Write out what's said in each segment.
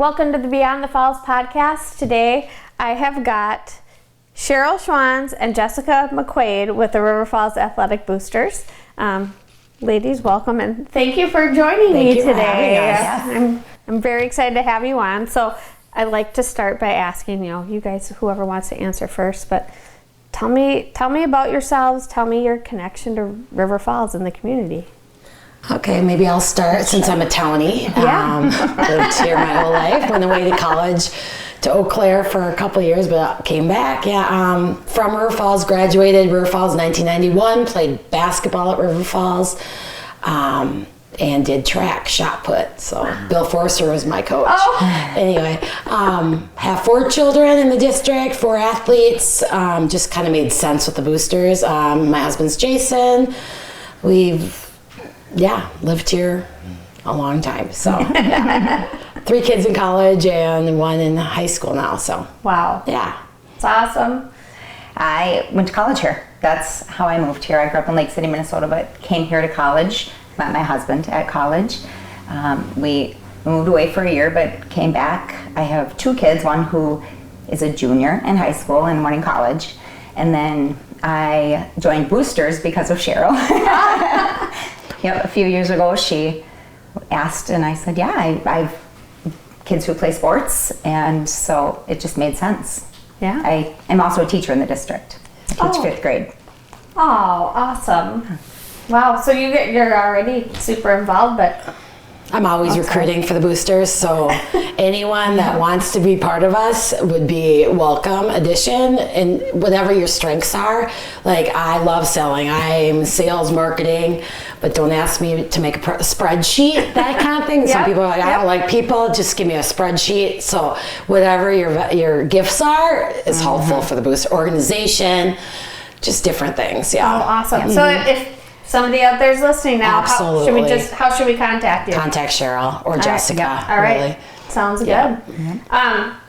Welcome to the Beyond the Falls podcast. Today I have got Cheryl Schwantz and Jessica McQuade with the River Falls Athletic Boosters. Ladies, welcome and thank you for joining me today. I'm very excited to have you on. So I'd like to start by asking, you guys, whoever wants to answer first, but tell me about yourselves. Tell me your connection to River Falls and the community. Okay, maybe I'll start since I'm a townie. Lived here my whole life. Went away to college to Eau Claire for a couple of years, but came back. From River Falls, graduated River Falls 1991, played basketball at River Falls, and did track, shot put. So Bill Forster was my coach. Anyway, have 4 children in the district, 4 athletes. Just kind of made sense with the boosters. My husband's Jason. We've lived here a long time. So 3 kids in college and 1 in high school now. So wow, it's awesome. I went to college here. That's how I moved here. I grew up in Lake City, Minnesota, but came here to college. Met my husband at college. We moved away for a year, but came back. I have 2 kids, one who is a junior in high school and 1 in college. And then I joined Boosters because of Cheryl. A few years ago she asked and I said, I have kids who play sports, and so it just made sense. I'm also a teacher in the district. I teach 5th grade. Oh, awesome. Wow, so you're already super involved, but I'm always recruiting for the boosters, so anyone that wants to be part of us would be welcome addition, and whatever your strengths are. Like, I love selling. I'm sales, marketing, but don't ask me to make a spreadsheet, that kind of thing. Some people are like, I don't like people, just give me a spreadsheet. So whatever your gifts are is helpful for the booster organization, just different things. Oh, awesome. So if somebody out there's listening now, how should we contact you? Contact Cheryl or Jessica. All right. Really. Sounds good.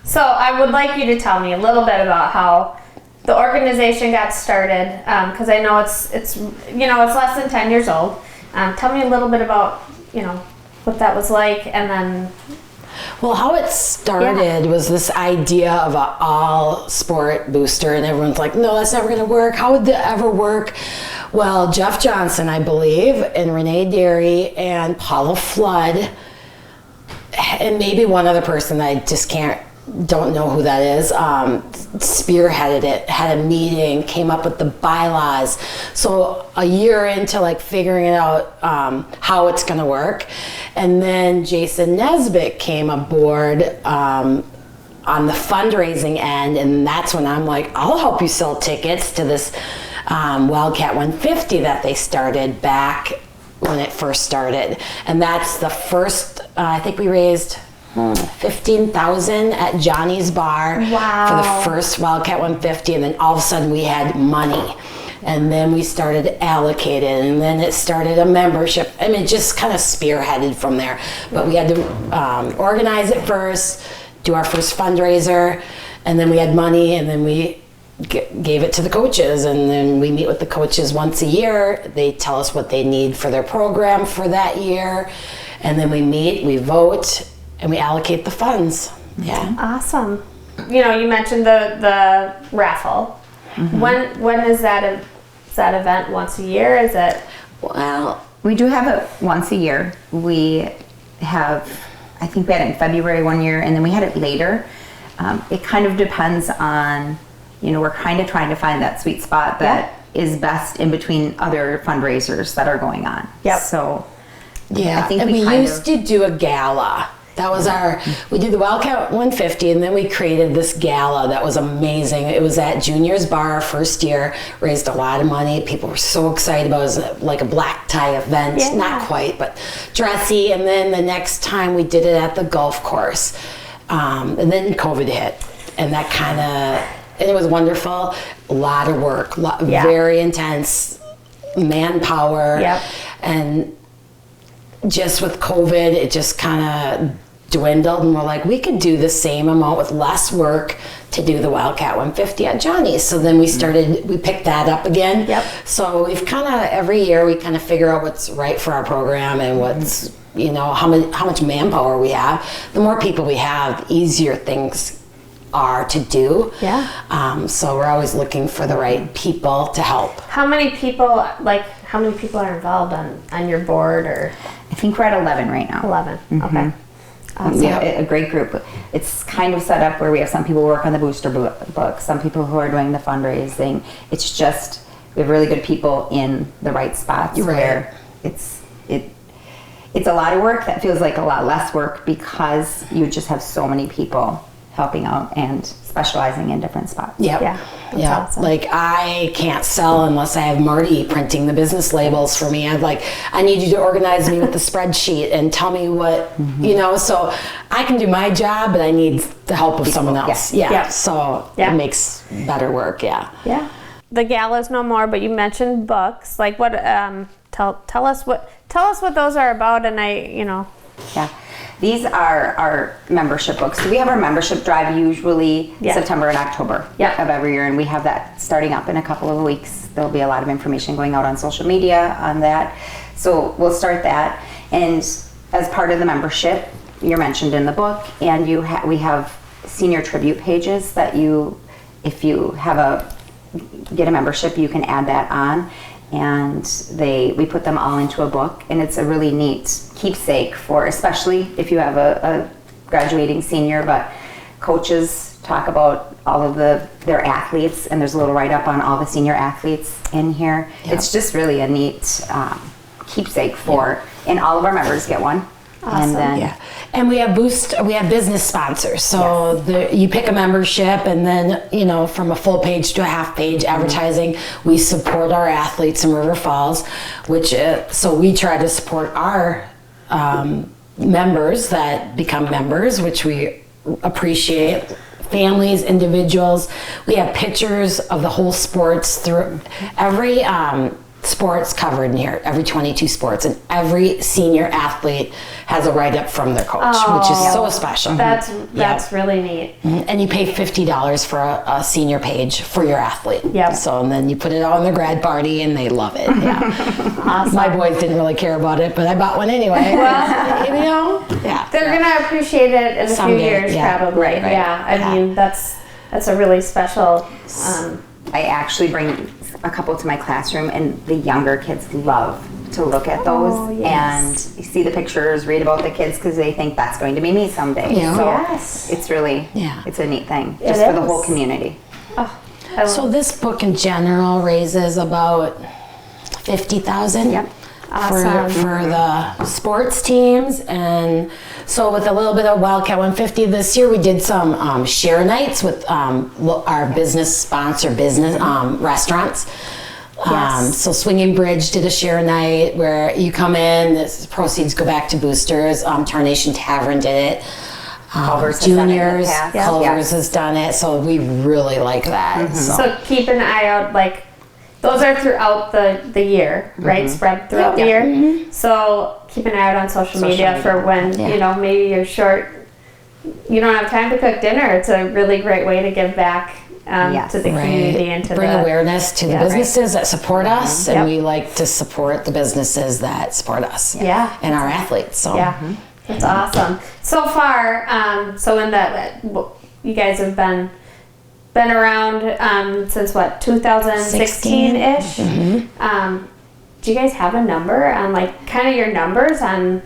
So I would like you to tell me a little bit about how the organization got started, because I know it's less than 10 years old. Tell me a little bit about what that was like, and then. Well, how it started was this idea of an all-sport booster, and everyone's like, no, that's never going to work. How would that ever work? Well, Jeff Johnson, I believe, and Renee Derry, and Paula Flood, and maybe one other person that I just don't know who that is, spearheaded it, had a meeting, came up with the bylaws. So a year into figuring it out, how it's going to work. And then Jason Nesbitt came aboard on the fundraising end, and that's when I'm like, I'll help you sell tickets to this Wildcat 150 that they started back when it first started. And that's the first, I think we raised $15,000 at Johnny's Bar for the first Wildcat 150, and then all of a sudden we had money. And then we started allocated, and then it started a membership. I mean, it just kind of spearheaded from there. But we had to organize it first, do our first fundraiser, and then we had money, and then we gave it to the coaches. And then we meet with the coaches once a year. They tell us what they need for their program for that year. And then we meet, we vote, and we allocate the funds. Yeah. Awesome. You mentioned the raffle. When is that event? Once a year? Is it? Well, we do have it once a year. We have, I think we had it in February one year, and then we had it later. It kind of depends on, we're kind of trying to find that sweet spot that is best in between other fundraisers that are going on. So I think we used to do a gala. That was we did the Wildcat 150, and then we created this gala that was amazing. It was at Junior's Bar our first year, raised a lot of money. People were so excited about it. It was like a black tie event, not quite, but dressy. And then the next time we did it at the golf course. And then COVID hit, and that and it was wonderful. A lot of work, very intense manpower. And just with COVID, it just kind of dwindled, and we're like, we could do the same amount with less work to do the Wildcat 150 at Johnny's. So then we picked that up again. So we've every year we kind of figure out what's right for our program and what's how much manpower we have. The more people we have, the easier things are to do. Yeah. So we're always looking for the right people to help. How many people are involved on your board? Or I think we're at 11 right now. 11. Okay. We have a great group. It's kind of set up where we have some people who work on the booster book, some people who are doing the fundraising. It's just, we have really good people in the right spots where it's a lot of work that feels like a lot less work because you just have so many people helping out and specializing in different spots. Yep. Yeah. That's awesome. Like I can't sell unless I have Marty printing the business labels for me. I need you to organize me with the spreadsheet and tell me what, so I can do my job, but I need the help of someone else. Yeah. So it makes better work. Yeah. Yeah. The gala's no more, but you mentioned books. Like what, tell us what those are about. And Yeah. These are our membership books. So we have our membership drive usually September and October of every year, and we have that starting up in a couple of weeks. There'll be a lot of information going out on social media on that. So we'll start that. And as part of the membership, you're mentioned in the book, and we have senior tribute pages that if you get a membership, you can add that on. And we put them all into a book, and it's a really neat keepsake for, especially if you have a graduating senior, but coaches talk about all of their athletes, and there's a little write-up on all the senior athletes in here. Yep. It's just really a neat keepsake and all of our members get one. Awesome. And we have business sponsors. So you pick a membership, and then from a full page to a half page advertising, we support our athletes in River Falls, so we try to support our members that become members, which we appreciate. Families, individuals. We have pictures of the whole sports through every sports covered in here, every 22 sports, and every senior athlete has a write-up from their coach, which is so special. That's really neat. And you pay $50 for a senior page for your athlete. Yep. So, and then you put it all in their grad party, and they love it. Awesome. My boys didn't really care about it, but I bought one anyway. Well, they're gonna appreciate it in a few years, probably. Right. Yeah. I mean, that's a really special. I actually bring a couple to my classroom, and the younger kids love to look at those and see the pictures, read about the kids, because they think that's going to be me someday. So it's really, it's a neat thing just for the whole community. So this book in general raises about $50,000 for the sports teams. And so with a little bit of Wildcat 150 this year, we did some share nights with our business sponsor restaurants. So Swinging Bridge did a share night where you come in, the proceeds go back to boosters. Tarnation Tavern did it. Juniors, Culver's has done it. So we really like that. So keep an eye out, those are throughout the year, right? Spread throughout the year. So keep an eye out on social media for when, maybe you're short, you don't have time to cook dinner. It's a really great way to give back to the community and to bring awareness to the businesses that support us, and we like to support the businesses that support us. And our athletes. So that's awesome. So far, so in that, you guys have been around since what, 2016-ish? Do you guys have a number on kind of your numbers on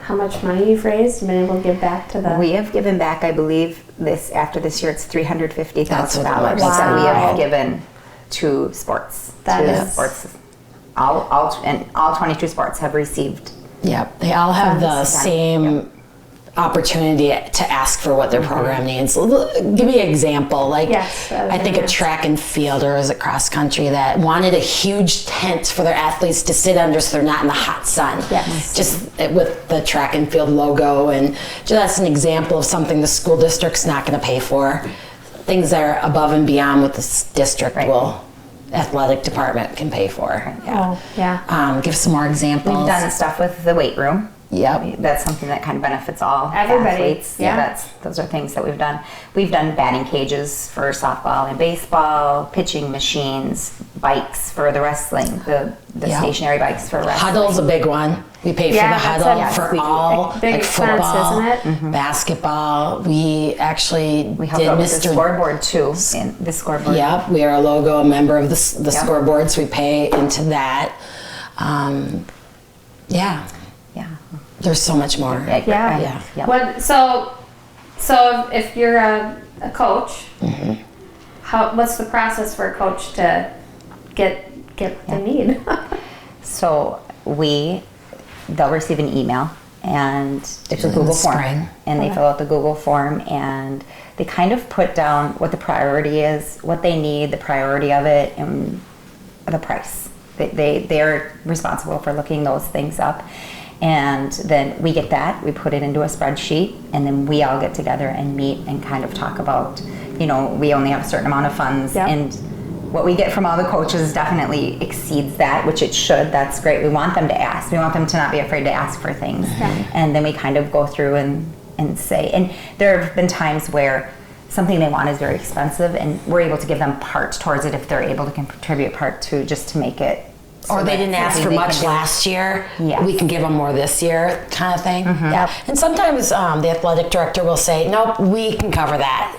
how much money you've raised and been able to give back to the... We have given back, I believe, after this year, it's $350,000 that we have given to sports. Sports. All 22 sports have received. Yep, they all have the same opportunity to ask for what their program needs. Give me an example. I think a track and field, or is it cross country, that wanted a huge tent for their athletes to sit under so they're not in the hot sun. Just with the track and field logo, and that's an example of something the school district's not going to pay for. Things that are above and beyond what the district athletic department can pay for. Give some more examples. We've done stuff with the weight room. Yep. That's something that kind of benefits all Everybody, athletes. yeah. Those are things that we've done. We've done batting cages for softball and baseball, pitching machines, bikes for the wrestling, the stationary bikes for wrestling. Huddle's a big one. We pay for the huddle for all, big like expense, football, isn't it? Basketball. We actually We help did out with the Mr. scoreboard too. In the scoreboard. Yep, we are a logo, a member of the scoreboard, so we pay into that. Yeah. There's so much more. Yeah. Yep. What, so if you're a coach, what's the process for a coach to get the need? So they'll receive an email, and it's a Google form, and they fill out the Google form, and they kind of put down what the priority is, what they need, the priority of it, and the price. They're responsible for looking those things up, and then we get that, we put it into a spreadsheet, and then we all get together and meet and kind of talk about, we only have a certain amount of funds, and what we get from all the coaches definitely exceeds that, which it should. That's great. We want them to ask. We want them to not be afraid to ask for things. And then we kind of go through and say, and there have been times where something they want is very expensive, and we're able to give them part towards it if they're able to contribute part to, just to make it. Or they didn't ask for much last year. Yes. We can give them more this year, kind of thing. Yeah. And sometimes the athletic director will say, "Nope, we can cover that.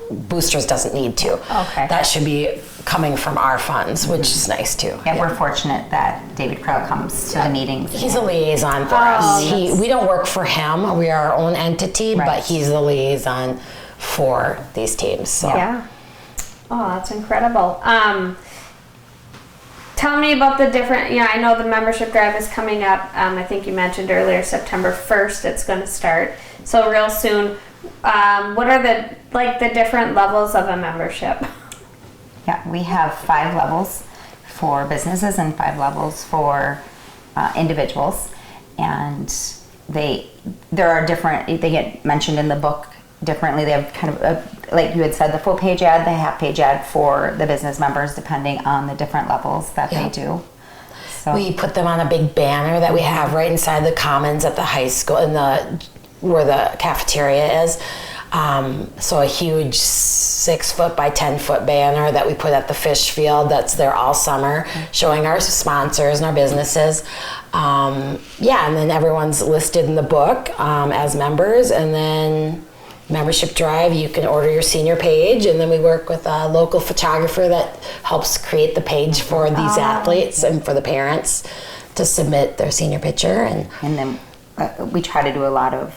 Boosters doesn't need to. Okay. That should be coming from our funds," which is nice too. Yeah, we're fortunate that David Crow comes to the meetings. He's a liaison for us. We don't work for him. We are our own entity, but he's the liaison for these teams. So. Yeah. Oh, that's incredible. Tell me about the different, I know the membership drive is coming up. I think you mentioned earlier, September 1st, it's going to start. So real soon. What are the different levels of a membership? Yeah, we have 5 levels for businesses and 5 levels for individuals, and there are different. They get mentioned in the book differently. They have kind of like you had said, the full page ad, the half page ad for the business members, depending on the different levels that they do. So we put them on a big banner that we have right inside the commons at the high school, where the cafeteria is. So a huge 6-foot by 10-foot banner that we put at the fish field that's there all summer, showing our sponsors and our businesses. And then everyone's listed in the book as members, and then membership drive, you can order your senior page, and then we work with a local photographer that helps create the page for these athletes and for the parents to submit their senior picture. And then we try to do a lot of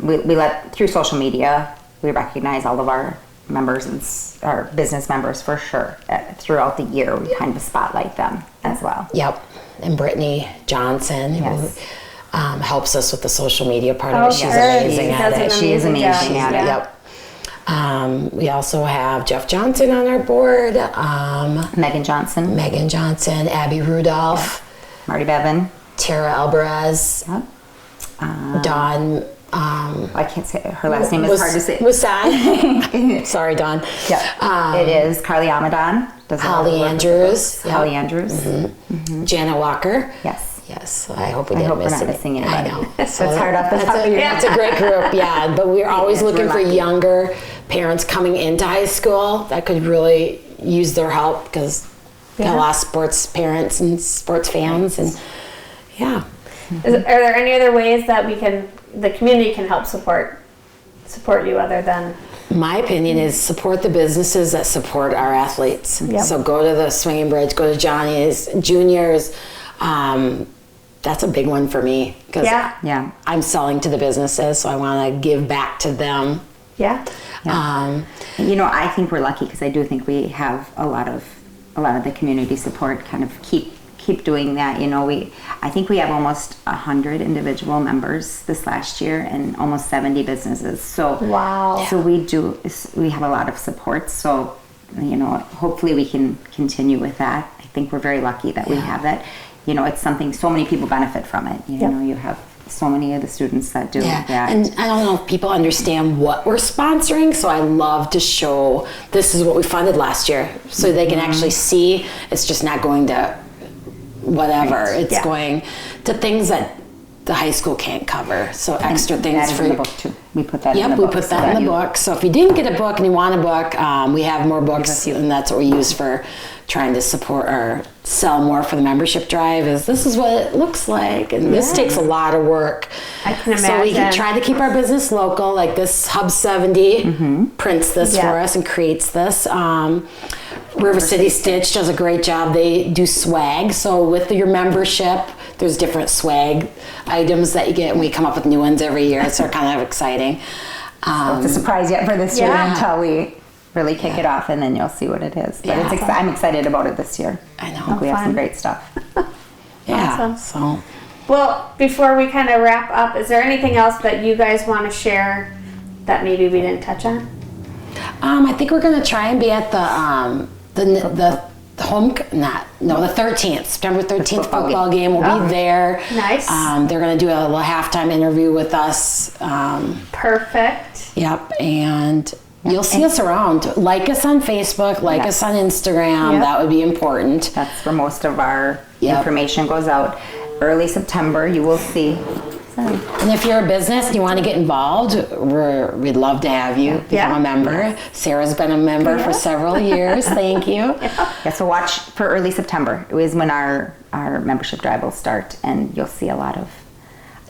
we let through social media. We recognize all of our members and our business members for sure. Throughout the year, we kind of spotlight them as well. Yep. And Brittany Johnson, who helps us with the social media part of it. She's amazing at it. She is amazing at it. Yep. We also have Jeff Johnson on our board. Megan Johnson, Abby Rudolph, Marty Bevan, Tara Alvarez, Dawn. I can't say her last name. Is hard to say. Wasan. Sorry, Dawn. Yeah. It is Carly Amadon. Holly Andrews. Holly Andrews. Janet Walker. Yes, I hope we didn't miss we're not missing anybody. I know. So it's hard off the top of your head. It's a great group, but we're always looking for younger parents coming into high school that could really use their help, because got a lot of sports parents and sports fans, and are there any other ways that the community can help support you other than? My opinion is support the businesses that support our athletes. So go to the Swinging Bridge, go to Johnny's, juniors. That's a big one for me, because I'm selling to the businesses, so I want to give back to them. I think we're lucky, because I do think we have a lot of the community support. Kind of keep doing that. I think we have almost 100 individual members this last year, and almost 70 businesses. So So we have a lot of support. So hopefully we can continue with that. I think we're very lucky that we have that. It's something, so many people benefit from it. You have so many of the students that do that. And I don't know if people understand what we're sponsoring, so I love to show this is what we funded last year, so they can actually see it's just not going to whatever. It's going to things that the high school can't cover. So extra things That is for in the book too. We put that in the Yep, book. we put that in the book. So if you didn't get a book and you want a book, we have more books, and that's what we use for trying to support or sell more for the membership drive. This is what it looks like, and this takes a lot of work. I can imagine. So we can try to keep our business local. Like this Hub 70 prints this for us and creates this. River City Stitch does a great job. They do swag. So with your membership, there's different swag items that you get, and we come up with new ones every year. So they're kind of exciting. It's a surprise yet for this year until we really kick it off, and then you'll see what it is. But I'm excited about it this year. I know. I think we have some great stuff. Awesome. So. Well, before we kind of wrap up, is there anything else that you guys want to share that maybe we didn't touch on? I think we're going to try and be at the 13th, September 13th football game. We'll be there. Nice. They're going to do a little halftime interview with us. Perfect. Yep, and you'll see us around. Like us on Facebook, like us on Instagram. Yep. That would be important. That's where most of our information goes out. Early September, you will see. And if you're a business and you want to get involved, we'd love to have you become a member. Sarah's been a member for several years. Thank you. Yeah, so watch for early September. It is when our membership drive will start, and you'll see a lot of.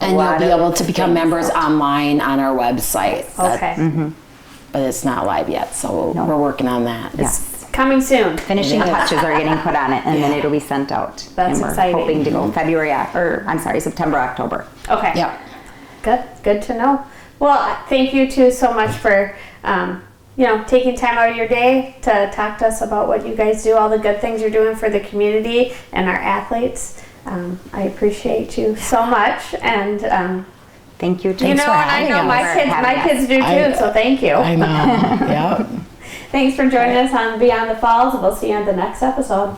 And you'll be able to become members online on our website. Okay. But it's not live yet, so we're working on that. Yes. Coming soon. Finishing touches are getting put on it, and then it'll be sent out. That's and we're exciting. hoping to go September, October. Okay. Yep. Good to know. Well, thank you two so much for taking time out of your day to talk to us about what you guys do, all the good things you're doing for the community and our athletes. I appreciate you so much, and thank you. and I know my kids do too. So thank you. I know. Yep. Thanks for joining us on Beyond the Falls. We'll see you on the next episode.